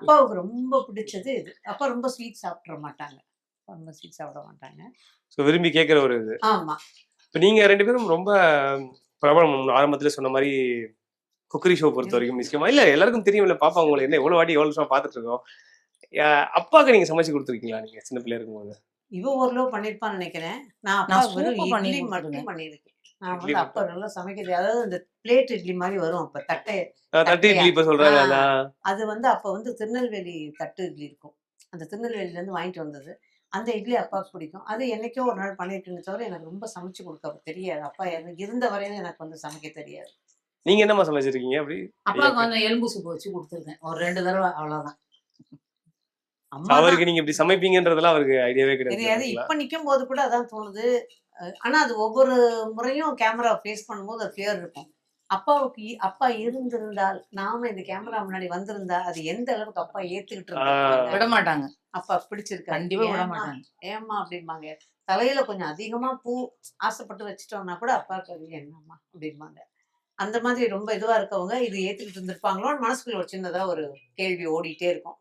அப்பாவுக்கு ரொம்ப பிடிச்சது இது. அப்பா ரொம்ப ஸ்வீட் சாப்பிட்ற மாட்டாங்க. ரொம்ப ஸ்வீட் சாப்பிட மாட்டாங்க. ஸோ விரும்பி கேட்கிற ஒரு இது. ஆமா. இப்ப நீங்க 2 பேரும் ரொம்ப பிரபலம் ஆரம்பத்திலே சொன்ன மாரி குக்கரி ஷோ பொறுத்தவரைக்கும் நிச்சயமா இல்ல எல்லாருக்கும் தெரியும்ல பாப்பா உங்கள என்ன எவ்வளோ வாட்டி எவ்வளோ வருஷமா பார்த்துட்டு இருக்கோம். அப்பாக்கு நீங்க சமைச்சு குடுத்துருக்கீங்களா நீங்க சின்ன பிள்ளையா இருக்கும்போது? இவ ஓரளவு பண்ணியிருப்பான்னு நெனைக்கிறேன். நான் நான் அப்பாவுக்கு வெறும் சூப்பர் பண்ணி இட்லி குடுத்துருவேன். மட்டும் பண்ணியிருக்கேன். நான் இட்லி வந்து அப்பா மட்டும். நல்லா சமைக்க தெரியாது. அதாவது இந்த பிளேட் இட்லி மாரி வரும் அப்ப தட்டு தட்டையா. இட்லி இப்ப ஆ சொல்றாங்க அதான். அது வந்து அப்ப வந்து திருநெல்வேலி தட்டு இட்லி இருக்கும். அந்த திருநெல்வேலியிலேருந்து வாங்கிட்டு வந்தது. அந்த இட்லி அப்பாவுக்கு பிடிக்கும். அது என்னைக்கோ ஒரு நாள் பண்ணியிருக்கேனே தவிர, எனக்கு ரொம்ப சமைச்சு குடுக்க அப்ப தெரியாது. அப்பா எனக்கு இருந்த வரையிலும் எனக்கு வந்து சமைக்க தெரியாது. நீங்க என்னம்மா சமைச்சிருக்கீங்க அப்படி? அப்பாவுக்கு வந்து எலும்பு சூப்பு வச்சு குடுத்துருக்கேன். ஒரு 2 தடவ அவ்வளோதான். அம்மா தான் அவருக்கு நீங்க இப்படி சமைப்பீங்கன்றதெல்லாம் அவருக்கு ஐடியாவே கிடையாது தெரியாது. இல்லைங்களா? இப்ப நிக்கும்போது கூட அதான் தோணுது. ஆனா அது ஒவ்வொரு முறையும் கேமரா ஃபேஸ் பண்ணும்போது அது ஃபியர் இருக்கும். அப்பா இருந்திருந்தால், நாம இந்த கேமரா முன்னாடி வந்திருந்தா, அது எந்த அளவுக்கு அப்பா ஏத்துக்கிட்டு இருந்திருப்பாங்க. விட மாட்டாங்க. அப்பா பிடிச்சிருக்காது. கண்டிப்பா விட ஏம்மா மாட்டாங்க. ஏம்மா அப்படிம்பாங்க. தலையில கொஞ்சம் அதிகமா பூ ஆசைப்பட்டு வச்சுட்டோம்னா கூட அப்பாவுக்கு அது என்னம்மா அப்படிம்பாங்க. அந்த மாதிரி ரொம்ப இதுவா இருக்கவங்க, இது ஏத்துக்கிட்டு இருந்திருப்பாங்களோன்னு மனசுக்குள்ள ஒரு சின்னதா ஒரு கேள்வி ஓடிட்டே இருக்கும்.